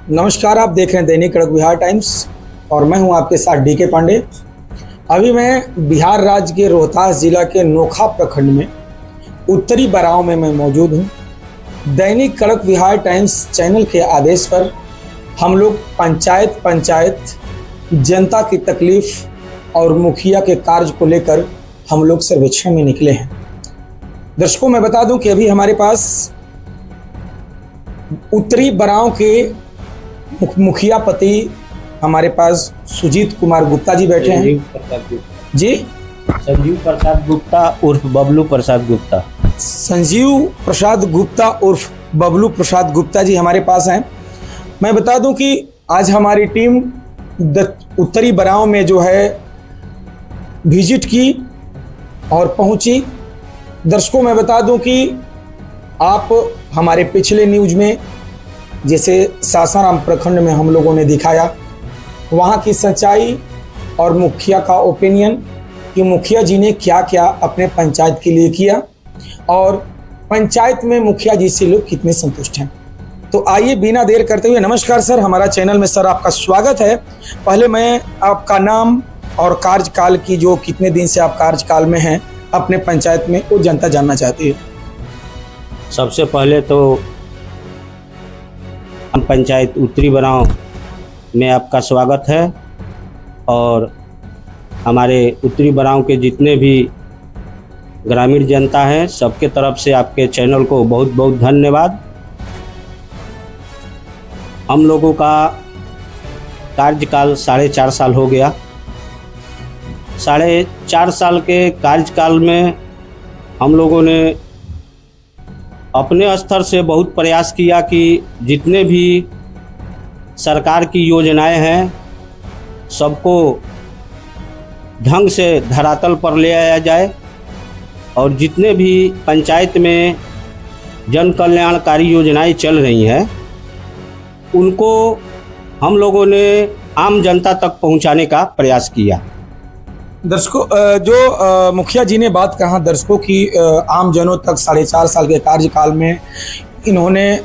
नमस्कार, आप देख रहे हैं दैनिक कड़क बिहार टाइम्स और मैं हूं आपके साथ डीके पांडे। अभी मैं बिहार राज्य के रोहतास जिला के नोखा प्रखंड में उत्तरी बराव में मैं मौजूद हूं। दैनिक कड़क बिहार टाइम्स चैनल के आदेश पर हम लोग पंचायत जनता की तकलीफ और मुखिया के कार्य को लेकर हम लोग सर्वेक्षण में निकले हैं। दर्शकों, मैं बता दूं कि अभी हमारे पास उत्तरी बराव के मुखिया पति हमारे पास सुजीत कुमार गुप्ता जी बैठे हैं। जी, संजीव प्रसाद गुप्ता उर्फ बबलू प्रसाद गुप्ता। संजीव प्रसाद गुप्ता उर्फ बबलू प्रसाद गुप्ता जी हमारे पास हैं। मैं बता दूं कि आज हमारी टीम उत्तरी बराव में जो है विजिट की और पहुंची। दर्शकों, मैं बता दूं कि आप हमारे पिछले न्यूज में जैसे सासाराम प्रखंड में हम लोगों ने दिखाया वहाँ की सच्चाई और मुखिया का ओपिनियन कि मुखिया जी ने क्या क्या अपने पंचायत के लिए किया और पंचायत में मुखिया जी से लोग कितने संतुष्ट हैं। तो आइए बिना देर करते हुए, नमस्कार सर, हमारा चैनल में सर आपका स्वागत है। पहले मैं आपका नाम और कार्यकाल की, जो कितने दिन से आप कार्यकाल में हैं अपने पंचायत में, वो जनता जानना चाहती है। सबसे पहले तो पंचायत उत्तरी बराव में आपका स्वागत है और हमारे उत्तरी बराव के जितने भी ग्रामीण जनता हैं सबके तरफ से आपके चैनल को बहुत बहुत धन्यवाद। हम लोगों का कार्यकाल 4.5 साल हो गया। 4.5 साल के कार्यकाल में हम लोगों ने अपने स्तर से बहुत प्रयास किया कि जितने भी सरकार की योजनाएं हैं सबको ढंग से धरातल पर ले आया जाए और जितने भी पंचायत में जन कल्याणकारी योजनाएं चल रही हैं उनको हम लोगों ने आम जनता तक पहुंचाने का प्रयास किया। दर्शकों, जो मुखिया जी ने बात कहा दर्शकों की, आम जनों तक 4.5 साल के कार्यकाल में इन्होंने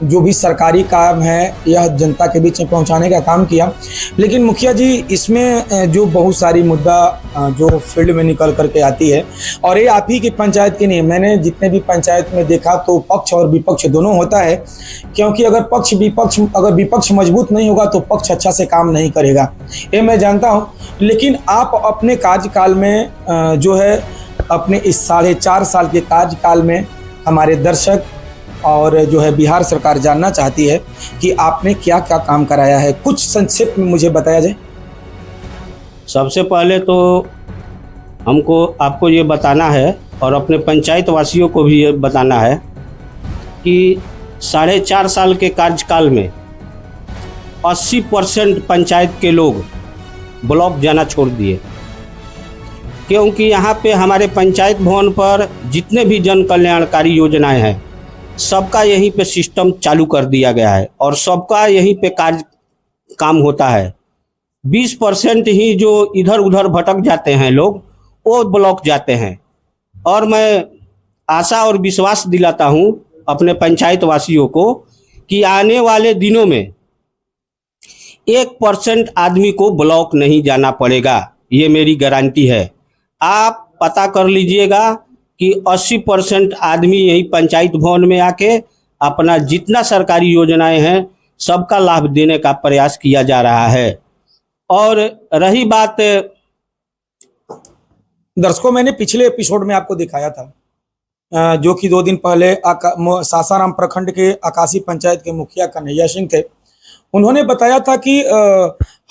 जो भी सरकारी काम है यह जनता के बीच में पहुंचाने का काम किया। लेकिन मुखिया जी, इसमें जो बहुत सारी मुद्दा जो फील्ड में निकल करके आती है, और ये आप ही की पंचायत की नहीं, मैंने जितने भी पंचायत में देखा तो पक्ष और विपक्ष दोनों होता है, क्योंकि अगर विपक्ष मजबूत नहीं होगा तो पक्ष अच्छा से काम नहीं करेगा, ये मैं जानता हूँ। लेकिन आप अपने कार्यकाल में जो है अपने इस 4.5 साल के कार्यकाल में हमारे दर्शक और जो है बिहार सरकार जानना चाहती है कि आपने क्या क्या काम कराया है, कुछ संक्षेप में मुझे बताया जाए। सबसे पहले तो हमको आपको ये बताना है और अपने पंचायत वासियों को भी ये बताना है कि 4.5 साल के कार्यकाल में 80% पंचायत के लोग ब्लॉक जाना छोड़ दिए, क्योंकि यहाँ पे हमारे पंचायत भवन पर जितने भी जन कल्याणकारी योजनाएं हैं सबका यहीं पे सिस्टम चालू कर दिया गया है और सबका यहीं पे काम होता है। 20% ही जो इधर उधर भटक जाते हैं लोग, वो ब्लॉक जाते हैं। और मैं आशा और विश्वास दिलाता हूँ अपने पंचायत वासियों को कि आने वाले दिनों में 1% आदमी को ब्लॉक नहीं जाना पड़ेगा, ये मेरी गारंटी है। आप पता कर लीजिएगा कि 80% आदमी यही पंचायत भवन में आके अपना जितना सरकारी योजनाएं हैं सबका लाभ देने का प्रयास किया जा रहा है। और रही बात, दर्शकों, मैंने पिछले एपिसोड में आपको दिखाया था जो कि 2 दिन पहले सासाराम प्रखंड के आकाशी पंचायत के मुखिया कन्हैया सिंह थे। उन्होंने बताया था कि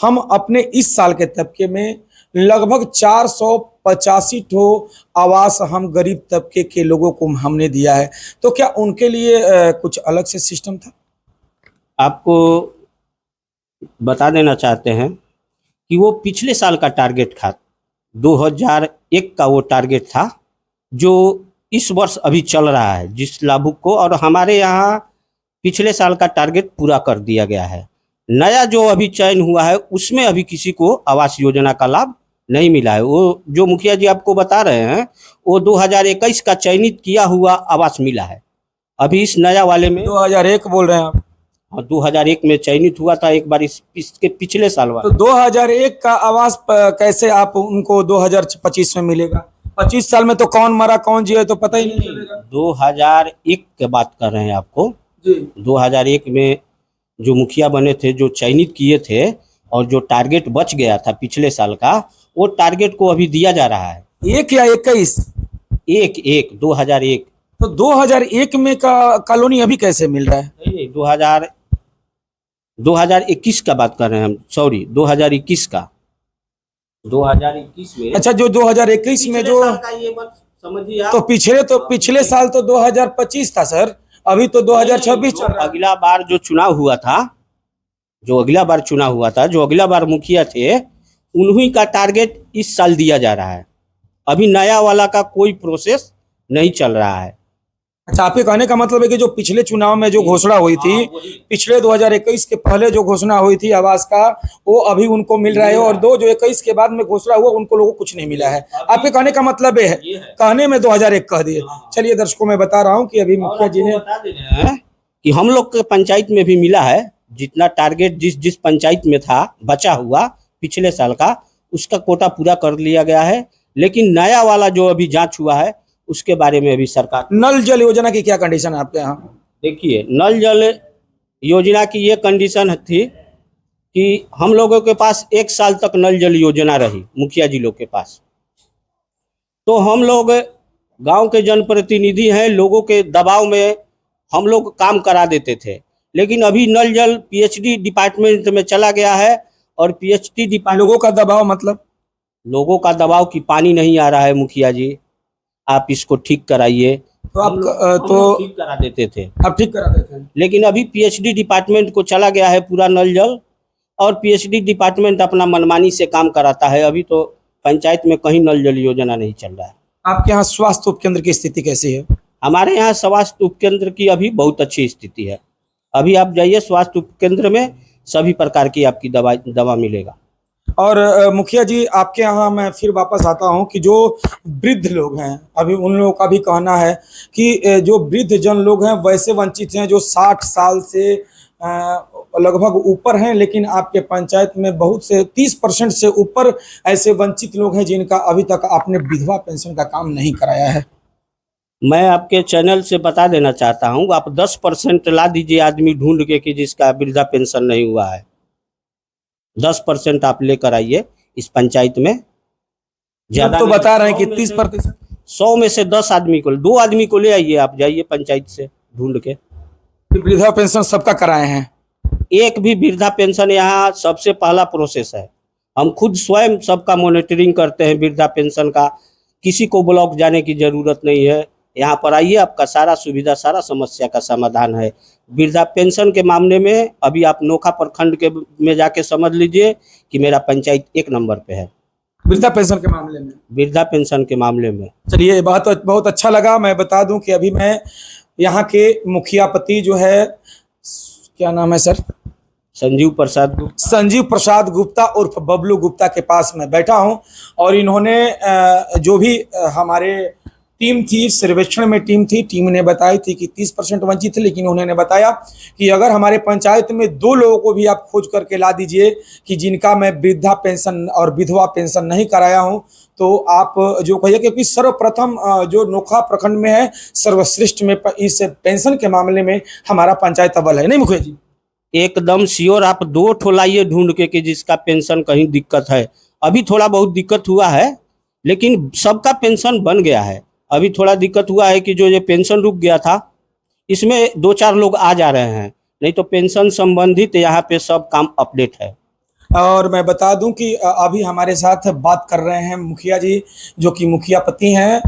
हम अपने इस साल के तबके में लगभग 485 ठो आवास हम गरीब तबके के लोगों को हमने दिया है। तो क्या उनके लिए कुछ अलग से सिस्टम था? आपको बता देना चाहते हैं कि वो पिछले साल का टारगेट था, 2001 का वो टारगेट था जो इस वर्ष अभी चल रहा है जिस लाभुक को, और हमारे यहाँ पिछले साल का टारगेट पूरा कर दिया गया है। नया जो अभी चयन हुआ है उसमें अभी किसी को आवास योजना का लाभ नहीं मिला है। वो जो मुखिया जी आपको बता रहे हैं वो 2021 का चयनित किया हुआ आवास मिला है। अभी इस नया वाले में 2001 बोल रहे हैं आप? हाँ, 2001 में चयनित हुआ था एक बार, इसके पिछले साल तो वाला। 2001 का आवास कैसे आप उनको 2025 में मिलेगा? 25 साल में तो कौन मरा कौन जिया तो पता ही नहीं चलेगा। 2001 के बात कर रहे हैं आपको। जी 2001 में जो मुखिया बने थे, जो चयनित किए थे, और जो टारगेट बच गया था पिछले साल का, वो टारगेट को अभी दिया जा रहा है। 1 या 21? 2001। तो 2001 में का कॉलोनी अभी कैसे मिल रहा है? नहीं, 2021 का बात कर रहे हैं हम, सॉरी 2021 का। 2021 में, अच्छा, जो 2021 में पिछले जो, साल का ये बात समझिए आप। तो पिछले साल तो 2025 था सर, अभी तो 2026 चल रहा है। अगला बार जो चुनाव हुआ था, जो अगला बार मुखिया थे, उन्हीं का टारगेट इस साल दिया जा रहा है। अभी नया वाला का कोई प्रोसेस नहीं चल रहा है। अच्छा, आपके कहने का मतलब है कि जो पिछले चुनाव में जो घोषणा हुई थी, पिछले 2021 के पहले जो घोषणा हुई थी आवास का, वो अभी उनको मिल रहा है, और जो 21 के बाद में घोषणा हुआ उनको लोगों को कुछ नहीं मिला है। आपके कहने का मतलब है, कहने में 2001 कह दिए। चलिए दर्शकों, मैं बता रहा हूँ कि अभी मुखिया जी ने बता दे रहे हैं कि हम लोग के पंचायत में भी मिला है, जितना टारगेट जिस पंचायत में था बचा हुआ पिछले साल का, उसका कोटा पूरा कर लिया गया है। लेकिन नया वाला जो अभी जांच हुआ है, उसके बारे में अभी सरकार। नल जल योजना की क्या कंडीशन है आपके यहाँ? देखिए, नल जल योजना की ये कंडीशन थी कि हम लोगों के पास 1 साल तक नल जल योजना रही, मुखिया जी लोग के पास। तो हम लोग गांव के जनप्रतिनिधि हैं, लोगों के दबाव में हम लोग काम करा देते थे। लेकिन अभी नल जल पीएचडी डिपार्टमेंट में चला गया है, और पीएचडी डिपार्टमेंट, लोगों का दबाव मतलब? लोगों का दबाव कि पानी नहीं आ रहा है मुखिया जी, आप इसको ठीक कराइए। तो आप हम लोग ठीक करा देते थे, आप ठीक करा देते हैं। लेकिन अभी पीएचडी डिपार्टमेंट को चला गया है पूरा नल जल, और पीएचडी डिपार्टमेंट अपना मनमानी से काम कराता है। अभी तो पंचायत में कहीं नल जल योजना नहीं चल रहा है। आपके यहाँ स्वास्थ्य उपकेंद्र की स्थिति कैसी है? हमारे यहाँ स्वास्थ्य उपकेंद्र की अभी बहुत अच्छी स्थिति है। अभी आप जाइए स्वास्थ्य उपकेंद्र में, सभी प्रकार की आपकी दवा मिलेगा। और मुखिया जी, आपके यहाँ मैं फिर वापस आता हूँ कि जो वृद्ध लोग हैं, अभी उन लोगों का भी कहना है कि जो वृद्ध जन लोग हैं वैसे वंचित हैं जो 60 साल से लगभग ऊपर हैं, लेकिन आपके पंचायत में बहुत से 30% से ऊपर ऐसे वंचित लोग हैं जिनका अभी तक आपने विधवा पेंशन का काम नहीं कराया है। मैं आपके चैनल से बता देना चाहता हूँ, आप 10% ला दीजिए आदमी ढूंढ के कि जिसका वृद्धा पेंशन नहीं हुआ है। 10% आप लेकर आइए इस पंचायत में। ज्यादा तो बता रहे हैं कि 30%। 100 में से 10 आदमी को, 2 आदमी को ले आइए, आप जाइए पंचायत से ढूंढ के। वृद्धा पेंशन सबका कराए हैं? एक भी वृद्धा पेंशन, यहाँ सबसे पहला प्रोसेस है। हम खुद स्वयं सबका मॉनिटरिंग करते हैं वृद्धा पेंशन का। किसी को ब्लॉक जाने की जरूरत नहीं है, यहाँ पर आइए, आपका सारा सुविधा, सारा समस्या का समाधान है। वृद्धा पेंशन के मामले में अभी आप नोखा प्रखंड के में जाके समझ लीजिए कि मेरा पंचायत 1 नंबर पे है वृद्धा पेंशन के मामले में। वृद्धा पेंशन के मामले में। चलिए, बात बहुत अच्छा लगा। मैं बता दूं कि अभी मैं यहाँ के मुखिया पति जो है, क्या नाम है सर? संजीव प्रसाद गुप्ता उर्फ बबलू गुप्ता के पास मैं बैठा हूँ, और इन्होंने जो भी हमारे टीम थी, सर्वेक्षण में टीम ने बताई थी कि 30% वंचित थे, लेकिन उन्होंने बताया कि अगर हमारे पंचायत में 2 लोगों को भी आप खोज करके ला दीजिए कि जिनका मैं वृद्धा पेंशन और विधवा पेंशन नहीं कराया हूं, तो आप जो कहिए, क्योंकि सर्वप्रथम जो नोखा प्रखंड में है, सर्वश्रेष्ठ में इस पेंशन के मामले में हमारा पंचायत अव्वल है, नहीं मुखिया जी? एकदम श्योर। आप 2 ठो लाइए ढूंढ के कि जिसका पेंशन कहीं दिक्कत है। अभी थोड़ा बहुत दिक्कत हुआ है, लेकिन सबका पेंशन बन गया है। अभी थोड़ा दिक्कत हुआ है कि जो ये पेंशन रुक गया था, इसमें 2-4 लोग आ जा रहे हैं, नहीं तो पेंशन संबंधित यहाँ पे सब काम अपडेट है। और मैं बता दूं कि अभी हमारे साथ बात कर रहे हैं मुखिया जी, जो कि मुखिया पति हैं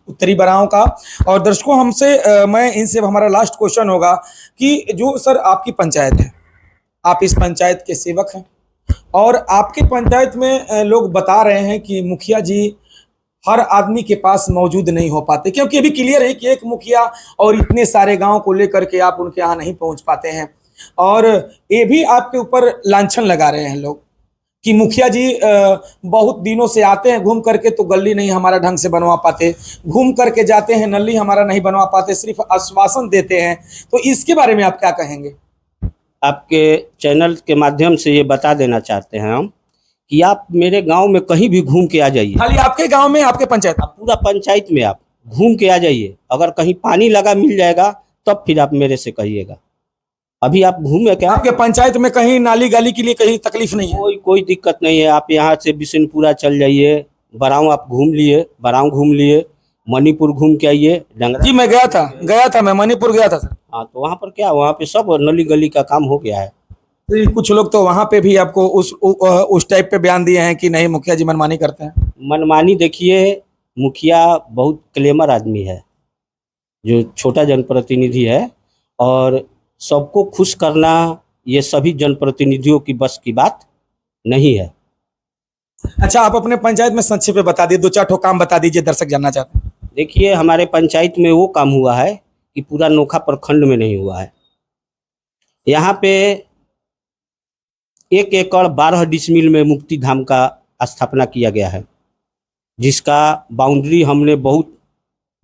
उत्तरी बराव का। और दर्शकों, हमसे मैं इनसे हमारा लास्ट क्वेश्चन होगा कि जो सर आपकी पंचायत है, आप इस पंचायत के सेवक हैं, और आपके पंचायत में लोग बता रहे हैं कि मुखिया जी हर आदमी के पास मौजूद नहीं हो पाते, क्योंकि अभी क्लियर है कि एक मुखिया और इतने सारे गांव को लेकर के आप उनके यहाँ नहीं पहुंच पाते हैं, और ये भी आपके ऊपर लांछन लगा रहे हैं लोग कि मुखिया जी बहुत दिनों से आते हैं घूम करके तो गली नहीं हमारा ढंग से बनवा पाते, घूम करके जाते हैं नली हमारा नहीं बनवा पाते, सिर्फ आश्वासन देते हैं। तो इसके बारे में आप क्या कहेंगे? आपके चैनल के माध्यम से ये बता देना चाहते हैं हम कि आप मेरे गांव में कहीं भी घूम के आ जाइए, खाली आपके गांव में, आपके पंचायत? आप पूरा पंचायत में आप घूम के आ जाइए। अगर कहीं पानी लगा मिल जाएगा तब फिर आप मेरे से कहिएगा। अभी आप घूमे क्या? आपके पंचायत में कहीं नाली गाली के लिए कहीं तकलीफ नहीं है? कोई दिक्कत नहीं है। आप यहाँ से बिशनपुरा चल जाइए, बराऊं आप घूम लिए, बराऊं घूम लिए, मणिपुर घूम के आइए, डंगरा। जी मैं गया था, मैं मणिपुर गया था सर। हाँ, तो वहाँ पर क्या, वहाँ पे सब नली गली का काम हो गया है। तो कुछ लोग तो वहां पे भी आपको उस टाइप पे बयान दिए हैं कि नहीं मुखिया जी मनमानी करते हैं। मनमानी देखिए, मुखिया बहुत क्लेमर आदमी है, जो छोटा जनप्रतिनिधि है, और सबको खुश करना ये सभी जनप्रतिनिधियों की बस की बात नहीं है। अच्छा, आप अपने पंचायत में संक्षेप में बता दीजिए, 2-4 ठो काम बता दीजिए, दर्शक जानना चाहते हैं। देखिए, हमारे पंचायत में वो काम हुआ है कि पूरा नोखा प्रखंड में नहीं हुआ है। यहाँ पे 1 एकड़ 12 डिसमिल में मुक्ति धाम का स्थापना किया गया है, जिसका बाउंड्री हमने बहुत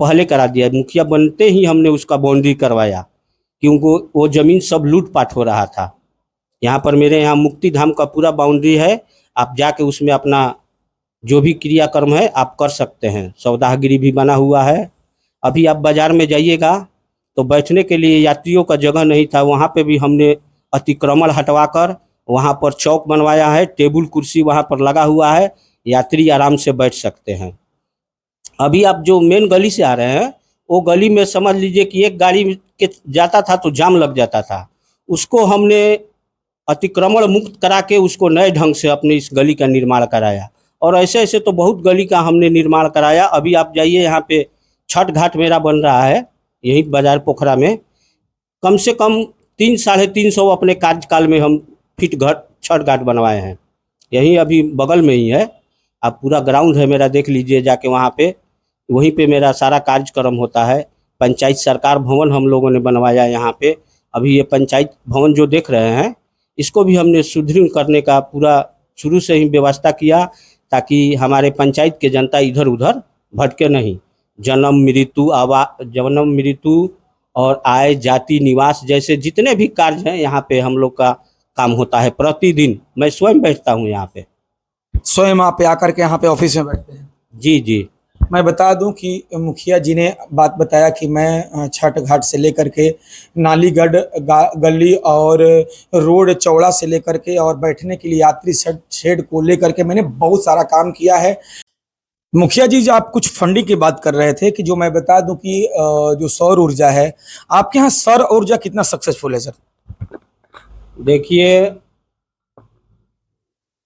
पहले करा दिया। मुखिया बनते ही हमने उसका बाउंड्री करवाया, क्योंकि वो ज़मीन सब लूटपाट हो रहा था। यहाँ पर मेरे यहाँ मुक्ति धाम का पूरा बाउंड्री है, आप जाके उसमें अपना जो भी क्रियाकर्म है आप कर सकते हैं। सौदागृह भी बना हुआ है। अभी आप बाज़ार में जाइएगा तो बैठने के लिए यात्रियों का जगह नहीं था, वहाँ पे भी हमने अतिक्रमण हटवाकर वहाँ पर चौक बनवाया है, टेबल कुर्सी वहाँ पर लगा हुआ है, यात्री आराम से बैठ सकते हैं। अभी आप जो मेन गली से आ रहे हैं, वो गली में समझ लीजिए कि एक गाड़ी के जाता था तो जाम लग जाता था। उसको हमने अतिक्रमण मुक्त करा के उसको नए ढंग से अपने इस गली का निर्माण कराया, और ऐसे ऐसे तो बहुत गली का हमने निर्माण कराया। अभी आप जाइए, यहाँ पे छठ घाट मेरा बन रहा है, यही बाजार पोखरा में। कम से कम 300-350 अपने कार्यकाल में हम फिट छठ घाट बनवाए हैं। यही अभी बगल में ही है, आप पूरा ग्राउंड है मेरा, देख लीजिए जाके वहाँ पे, वहीं पे मेरा सारा कार्यक्रम होता है। पंचायत सरकार भवन हम लोगों ने बनवाया यहाँ पे। अभी ये पंचायत भवन जो देख रहे हैं, इसको भी हमने सुदृढ़ करने का पूरा शुरू से ही व्यवस्था किया, ताकि हमारे पंचायत के जनता इधर उधर भटके नहीं। जन्म मृत्यु और आय जाति निवास जैसे जितने भी कार्य हैं यहाँ पे हम लोग का काम होता है। प्रतिदिन मैं स्वयं बैठता हूँ यहाँ पे। स्वयं आप आकर के यहाँ पे ऑफिस में बैठते हैं? जी जी। मैं बता दूं कि मुखिया जी ने बात बताया कि मैं छठ घाट से लेकर के नालीगढ़ गली और रोड चौड़ा से लेकर के और बैठने के लिए यात्री शेड को लेकर के मैंने बहुत सारा काम किया है। मुखिया जी, जो आप कुछ फंडिंग की बात कर रहे थे, कि जो मैं बता दूं कि जो सौर ऊर्जा है, आपके यहाँ सौर ऊर्जा कितना सक्सेसफुल है सर? देखिए,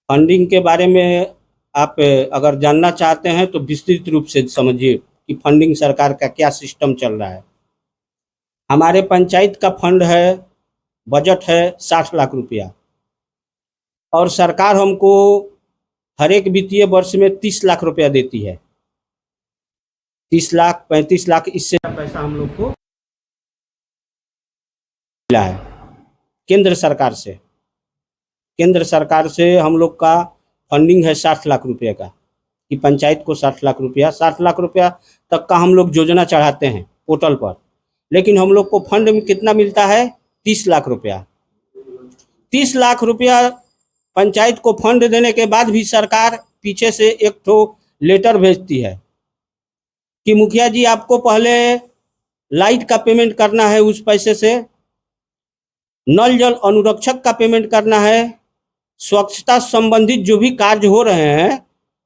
फंडिंग के बारे में आप अगर जानना चाहते हैं तो विस्तृत रूप से समझिए कि फंडिंग सरकार का क्या सिस्टम चल रहा है। हमारे पंचायत का फंड है, बजट है 60 लाख रुपया, और सरकार हमको हर एक वित्तीय वर्ष में 30 लाख रुपया देती है। 30 लाख 35 लाख इससे पैसा हम लोग को मिला है केंद्र सरकार से। केंद्र सरकार से हम लोग का फंडिंग है 60 लाख रुपये का, कि पंचायत को 60 लाख रुपया तक का हम लोग योजना चढ़ाते हैं पोर्टल पर। लेकिन हम लोग को फंड में कितना मिलता है? 30 लाख रुपया। 30 लाख रुपया पंचायत को फंड देने के बाद भी सरकार पीछे से एक ठो लेटर भेजती है कि मुखिया जी आपको पहले लाइट का पेमेंट करना है, उस पैसे से नल जल अनुरक्षक का पेमेंट करना है, स्वच्छता संबंधित जो भी कार्य हो रहे हैं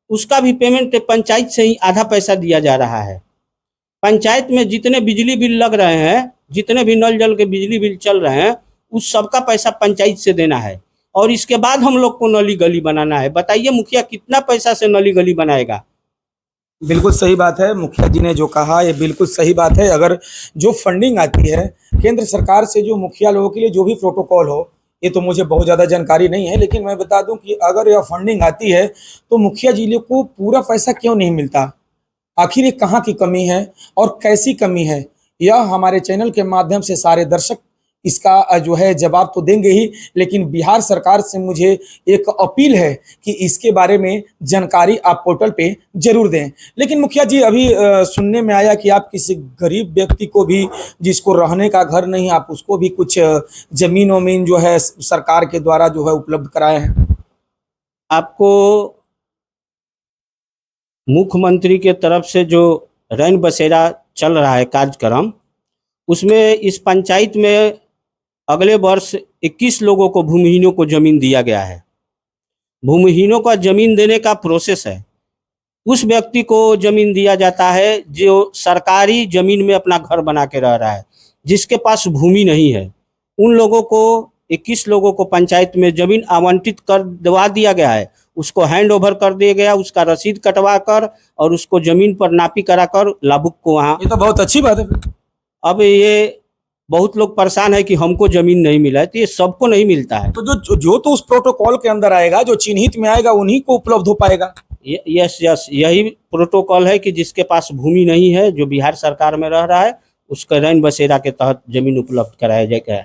उसका भी पेमेंट पंचायत से ही आधा पैसा दिया जा रहा है। पंचायत में जितने बिजली बिल लग रहे हैं, जितने भी नल जल के बिजली बिल चल रहे हैं, उस सबका पैसा पंचायत से देना है, और इसके बाद हम लोग को नली गली बनाना है। बताइए मुखिया कितना पैसा से नली गली बनाएगा? बिल्कुल सही बात है, मुखिया जी ने जो कहा ये बिल्कुल सही बात है। अगर जो फंडिंग आती है केंद्र सरकार से, जो मुखिया लोगों के लिए जो भी प्रोटोकॉल हो, ये तो मुझे बहुत ज़्यादा जानकारी नहीं है, लेकिन मैं बता दूं कि अगर यह फंडिंग आती है तो मुखिया जी को पूरा पैसा क्यों नहीं मिलता? आखिर ये कहाँ की कमी है और कैसी कमी है, यह हमारे चैनल के माध्यम से सारे दर्शक इसका जो है जवाब तो देंगे ही, लेकिन बिहार सरकार से मुझे एक अपील है कि इसके बारे में जानकारी आप पोर्टल पे जरूर दें। लेकिन मुखिया जी, अभी सुनने में आया कि आप किसी गरीब व्यक्ति को भी, जिसको रहने का घर नहीं, आप उसको भी कुछ जमीन वमीन जो है सरकार के द्वारा जो है उपलब्ध कराए हैं। आपको मुख्यमंत्री के तरफ से जो रैन बसेरा चल रहा है कार्यक्रम, उसमें इस पंचायत में अगले वर्ष 21 लोगों को, भूमिहीनों को जमीन दिया गया है। भूमिहीनों का जमीन देने का प्रोसेस है, उस व्यक्ति को जमीन दिया जाता है जो सरकारी जमीन में अपना घर बना के रह रहा है, जिसके पास भूमि नहीं है। उन लोगों को, 21 लोगों को पंचायत में जमीन आवंटित कर दिवा दिया गया है, उसको हैंड ओवर कर दिया गया, उसका रसीद कटवा कर और उसको जमीन पर नापी कराकर लाभुक को वहाँ। ये तो बहुत अच्छी बात है। अब ये बहुत लोग परेशान है कि हमको जमीन नहीं मिला है, तो ये सबको नहीं मिलता है। तो जो तो उस प्रोटोकॉल के अंदर आएगा, जो चिन्हित में आएगा, उन्हीं को उपलब्ध हो पाएगा। यस, यही प्रोटोकॉल है कि जिसके पास भूमि नहीं है, जो बिहार सरकार में रह रहा है, उसका रैन बसेरा के तहत जमीन उपलब्ध कराया जाएगा।